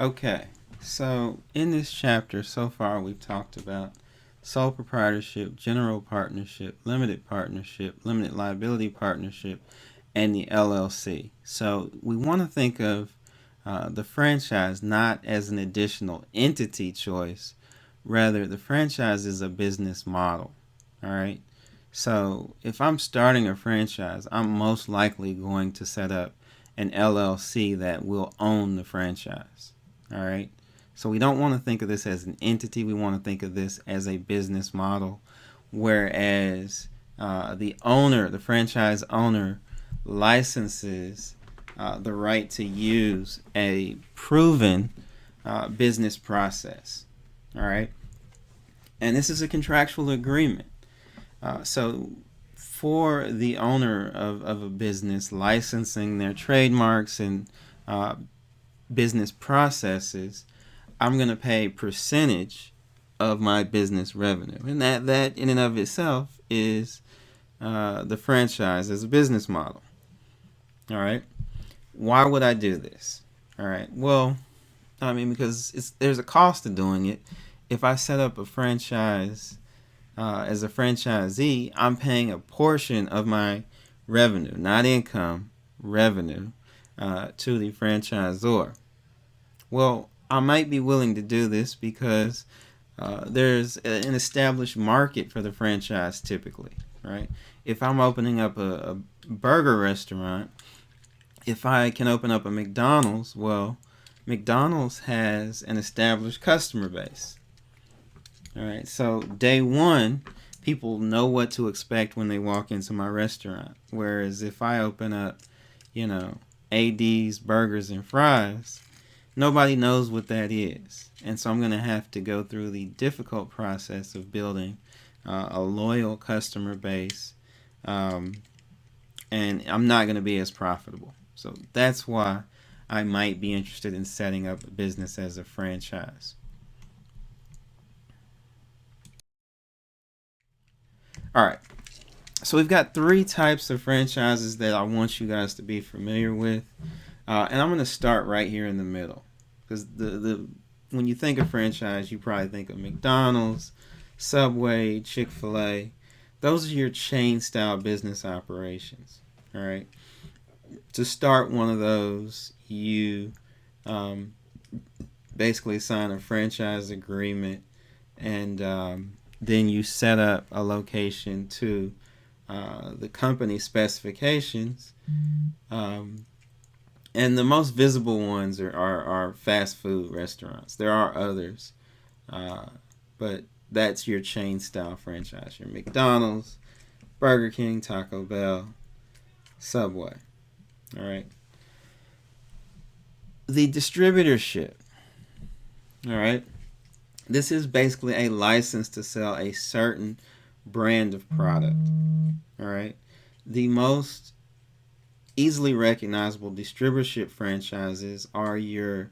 Okay, so in this chapter so far, we've talked about sole proprietorship, general partnership, limited liability partnership, and the LLC. So we want to think of the franchise not as an additional entity choice, rather, the franchise is a business model. All right. So if I'm starting a franchise, I'm most likely going to set up an LLC that will own the franchise. All right. So we don't want to think of this as an entity. We want to think of this as a business model, whereas the franchise owner, licenses the right to use a proven business process. All right. And this is a contractual agreement. So for the owner of a business licensing their trademarks and uh, business processes, I'm going to pay a percentage of my business revenue. And that in and of itself is the franchise as a business model. All right. Why would I do this? All right. Well, I mean, because there's a cost to doing it. If I set up a franchise as a franchisee, I'm paying a portion of my revenue, not income, revenue, to the franchisor. Well, I might be willing to do this because there's an established market for the franchise typically, right? If I'm opening up a burger restaurant, if I can open up a McDonald's, well, McDonald's has an established customer base. All right, so day one, people know what to expect when they walk into my restaurant. Whereas if I open up, you know, AD's Burgers and Fries, nobody knows what that is. And so I'm going to have to go through the difficult process of building a loyal customer base, um, and I'm not going to be as profitable. So that's why I might be interested in setting up a business as a franchise. All right. So we've got three types of franchises that I want you guys to be familiar with, and I'm going to start right here in the middle, because the when you think of franchise, you probably think of McDonald's, Subway, Chick-fil-A. Those are your chain style business operations. All right. To start one of those, you um, basically sign a franchise agreement, and then you set up a location to the company specifications. Um, and the most visible ones are fast food restaurants. There are others, uh, but that's your chain style franchise. Your McDonald's, Burger King, Taco Bell, Subway. All right. The distributorship. All right. This is basically a license to sell a certain brand of product. All right. The most easily recognizable distributorship franchises are your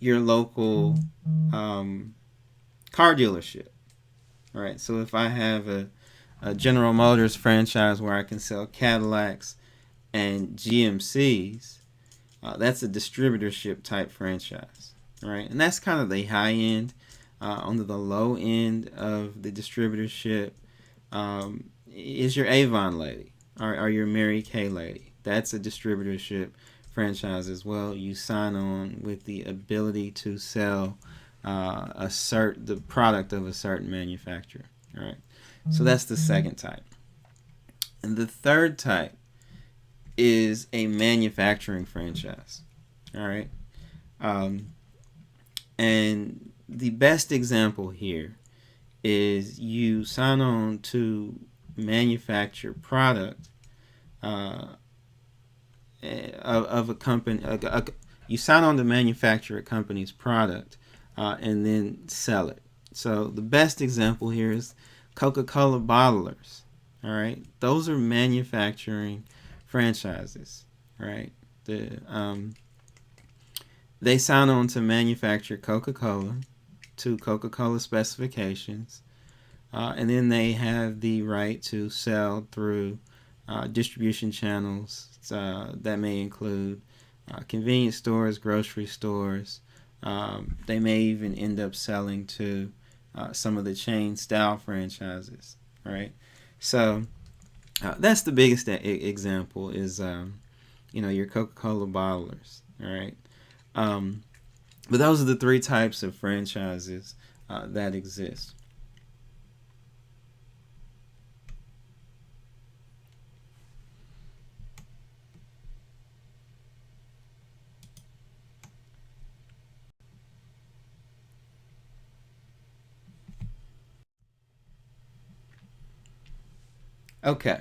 local car dealership. All right. So if I have a General Motors franchise where I can sell Cadillacs and GMCs, that's a distributorship type franchise. All right. And that's kind of the high end. Under the low end of the distributorship is your Avon lady or your Mary Kay lady. That's a distributorship franchise as well. You sign on with the ability to sell the product of a certain manufacturer. All right. So that's the second type. And the third type is a manufacturing franchise. All right. Um, and the best example here is you sign on to manufacture product of a company. You sign on to manufacture a company's product and then sell it. So the best example here is Coca-Cola bottlers. All right, those are manufacturing franchises. Right, they sign on to manufacture Coca-Cola to Coca-Cola specifications, and then they have the right to sell through distribution channels that may include convenience stores, grocery stores, They may even end up selling to some of the chain style franchises, right? So that's the biggest example is your Coca-Cola bottlers, all right? But those are the three types of franchises that exist. Okay.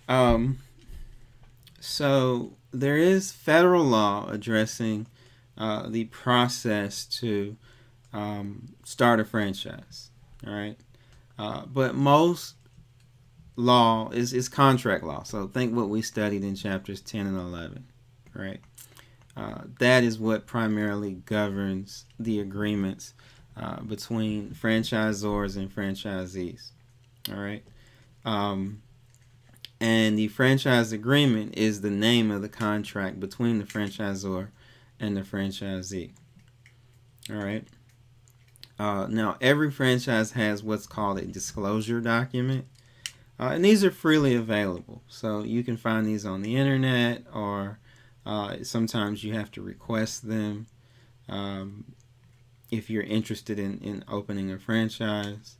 Um, so there is federal law addressing the process to start a franchise. All right. But most law is contract law. So think what we studied in chapters 10 and 11. Right. That is what primarily governs the agreements between franchisors and franchisees. All right. Um, and the franchise agreement is the name of the contract between the franchisor and the franchisee. All right. Now, every franchise has what's called a disclosure document, and these are freely available. So you can find these on the internet, or sometimes you have to request them if you're interested in opening a franchise.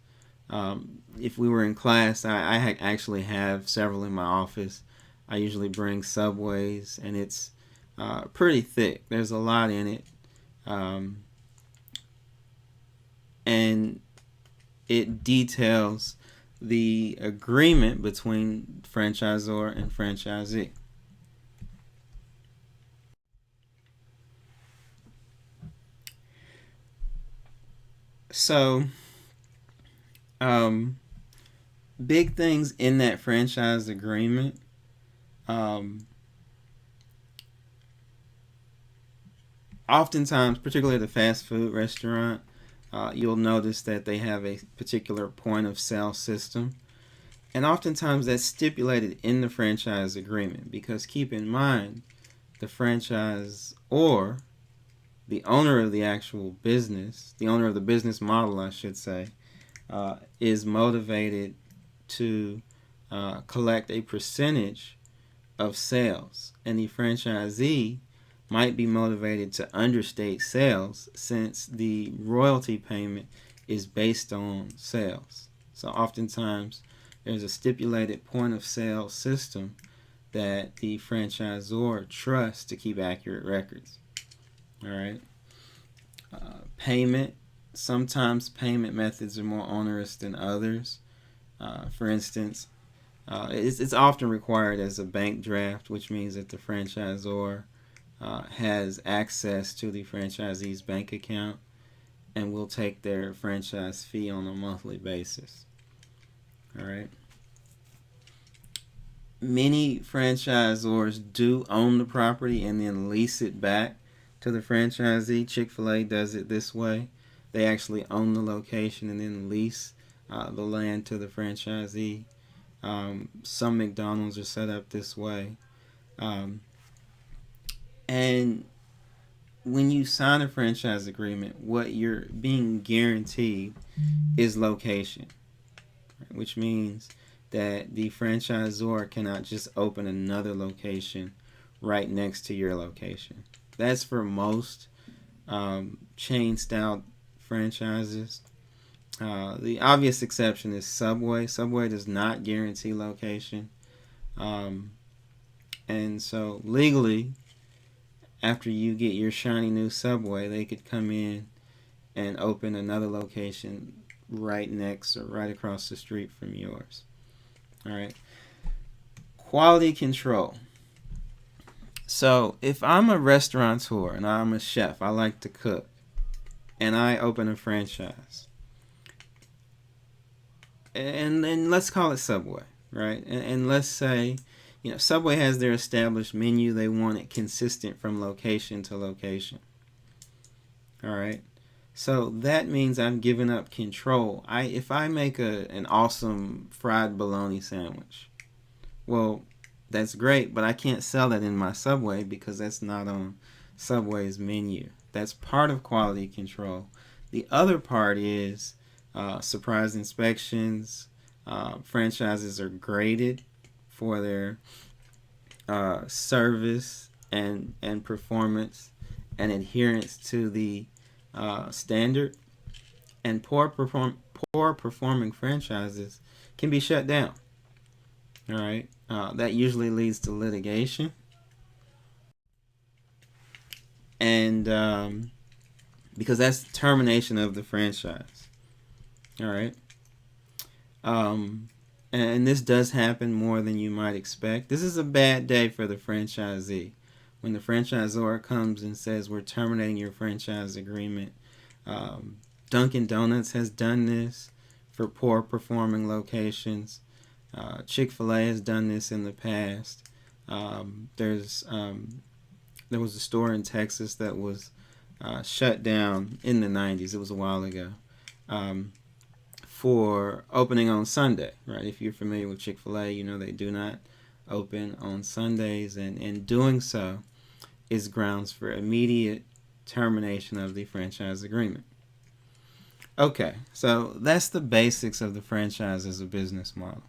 If we were in class, I actually have several in my office. I usually bring Subways, and it's pretty thick. There's a lot in it. And it details the agreement between franchisor and franchisee. So, big things in that franchise agreement. Oftentimes, particularly at a fast food restaurant, you'll notice that they have a particular point of sale system. And oftentimes that's stipulated in the franchise agreement because keep in mind, the franchise or the owner of the actual business, the owner of the business model, I should say, is motivated to collect a percentage of sales. And the franchisee might be motivated to understate sales since the royalty payment is based on sales. So oftentimes there's a stipulated point of sale system that the franchisor trusts to keep accurate records. All right. Payment. Sometimes payment methods are more onerous than others. For instance, it's often required as a bank draft, which means that the franchisor has access to the franchisee's bank account and will take their franchise fee on a monthly basis. All right. Many franchisors do own the property and then lease it back to the franchisee. Chick-fil-A does it this way. They actually own the location and then lease the land to the franchisee. Some McDonald's are set up this way. And when you sign a franchise agreement, what you're being guaranteed is location, which means that the franchisor cannot just open another location right next to your location. That's for most chain style franchises. The obvious exception is Subway. Subway does not guarantee location. And so legally, after you get your shiny new Subway, they could come in and open another location right next or right across the street from yours. All right. Quality control. So if I'm a restaurateur and I'm a chef, I like to cook, and I open a franchise, and let's call it Subway, right? And let's say, Subway has their established menu. They want it consistent from location to location. All right. So that means I'm giving up control. If I make an awesome fried bologna sandwich, well, that's great, but I can't sell that in my Subway because that's not on Subway's menu. That's part of quality control. The other part is surprise inspections. Franchises are graded for their service and performance and adherence to the standard. And poor performing franchises can be shut down. All right, that usually leads to litigation, and because that's termination of the franchise. All right, and this does happen more than you might expect. This is a bad day for the franchisee when the franchisor comes and says we're terminating your franchise agreement. Dunkin' Donuts has done this for poor performing locations. Chick-fil-A has done this in the past. There was a store in Texas that was shut down in the 90s. It was a while ago. For opening on Sunday, right? If you're familiar with Chick-fil-A, you know they do not open on Sundays, and doing so is grounds for immediate termination of the franchise agreement. Okay, so that's the basics of the franchise as a business model.